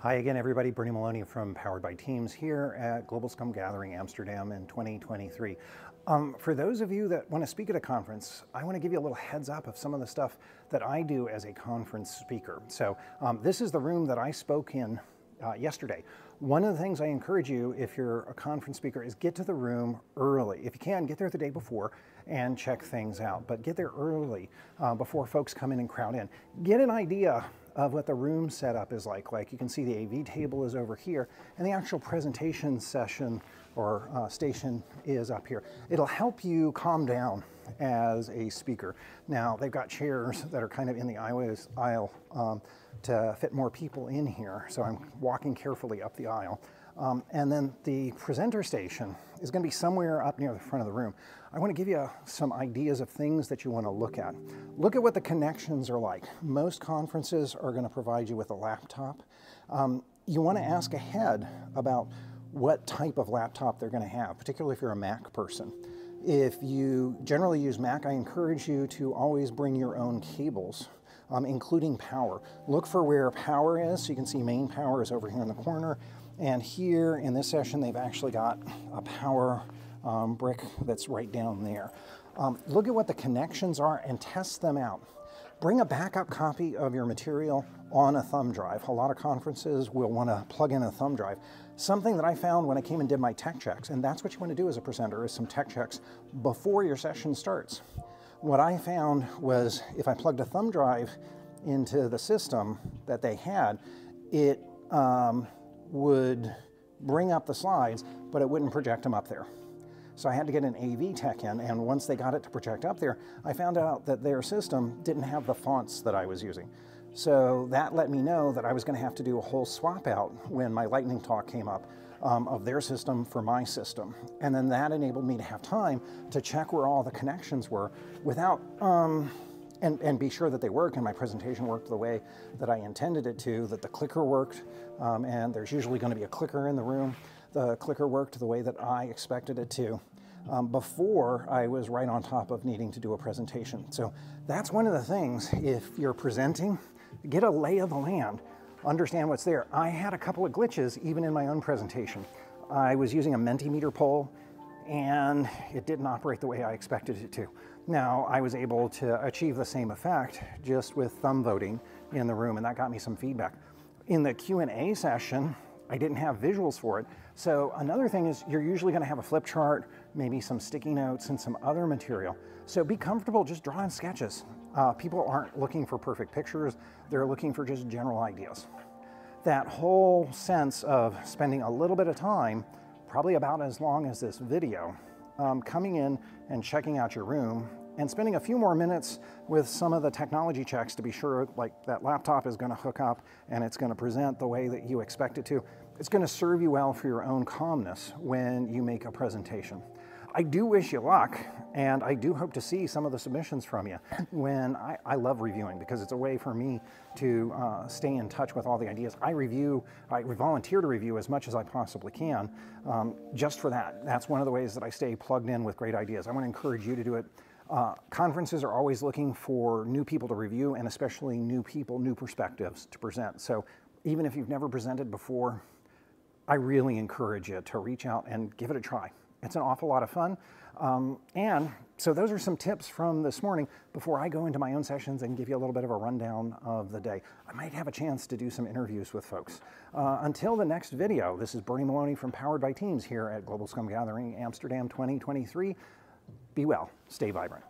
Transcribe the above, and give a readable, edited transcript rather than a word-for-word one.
Hi again, everybody. Bernie Maloney from Powered by Teams here at Global Scum Gathering Amsterdam in 2023. For those of you that want to speak at a conference, I want to give you a little heads up of some of the stuff that I do as a conference speaker. So this is the room that I spoke in yesterday. One of the things I encourage you, if you're a conference speaker, is get to the room early. If you can, get there the day before and check things out. But get there early before folks come in and crowd in. Get an idea of what the room setup is like. Like you can see the AV table is over here and the actual presentation session or station is up here. It'll help you calm down as a speaker. Now they've got chairs that are kind of in the aisle to fit more people in here. So I'm walking carefully up the aisle. And then the presenter station is going to be somewhere up near the front of the room. I want to give you some ideas of things that you want to look at. Look at what the connections are like. Most conferences are going to provide you with a laptop. You want to ask ahead about what type of laptop they're going to have, particularly if you're a Mac person. If you generally use Mac, I encourage you to always bring your own cables, including power. Look for where power is. So you can see main power is over here in the corner. And here in this session, they've actually got a power brick that's right down there. Look at what the connections are and test them out. Bring a backup copy of your material on a thumb drive. A lot of conferences will want to plug in a thumb drive. Something that I found when I came and did my tech checks, and that's what you want to do as a presenter, is some tech checks before your session starts. What I found was if I plugged a thumb drive into the system that they had, it would bring up the slides, but it wouldn't project them up there. So I had to get an AV tech in, and once they got it to project up there, I found out that their system didn't have the fonts that I was using. So that let me know that I was going to have to do a whole swap out when my lightning talk came up of their system for my system. And then that enabled me to have time to check where all the connections were without, and be sure that they work and my presentation worked the way that I intended it to, that the clicker worked, and there's usually going to be a clicker in the room. The clicker worked the way that I expected it to before I was right on top of needing to do a presentation. So that's one of the things, if you're presenting, get a lay of the land, understand what's there. I had a couple of glitches even in my own presentation. I was using a Mentimeter pole and it didn't operate the way I expected it to. Now, I was able to achieve the same effect just with thumb voting in the room, and that got me some feedback. In the Q&A session, I didn't have visuals for it. So another thing is you're usually going to have a flip chart, maybe some sticky notes and some other material. So be comfortable just drawing sketches. People aren't looking for perfect pictures. They're looking for just general ideas. That whole sense of spending a little bit of time, probably about as long as this video, coming in and checking out your room and spending a few more minutes with some of the technology checks to be sure like that laptop is going to hook up and it's going to present the way that you expect it to. It's going to serve you well for your own calmness when you make a presentation. I do wish you luck, and I do hope to see some of the submissions from you. When I love reviewing because it's a way for me to stay in touch with all the ideas. I volunteer to review as much as I possibly can just for that. That's one of the ways that I stay plugged in with great ideas. I want to encourage you to do it. Conferences are always looking for new people to review, and especially new people, new perspectives to present. So even if you've never presented before, I really encourage you to reach out and give it a try. It's an awful lot of fun. And so those are some tips from this morning before I go into my own sessions and give you a little bit of a rundown of the day. I might have a chance to do some interviews with folks. Until the next video, this is Bernie Maloney from Powered by Teams here at Global Scum Gathering Amsterdam 2023. Be well, stay vibrant.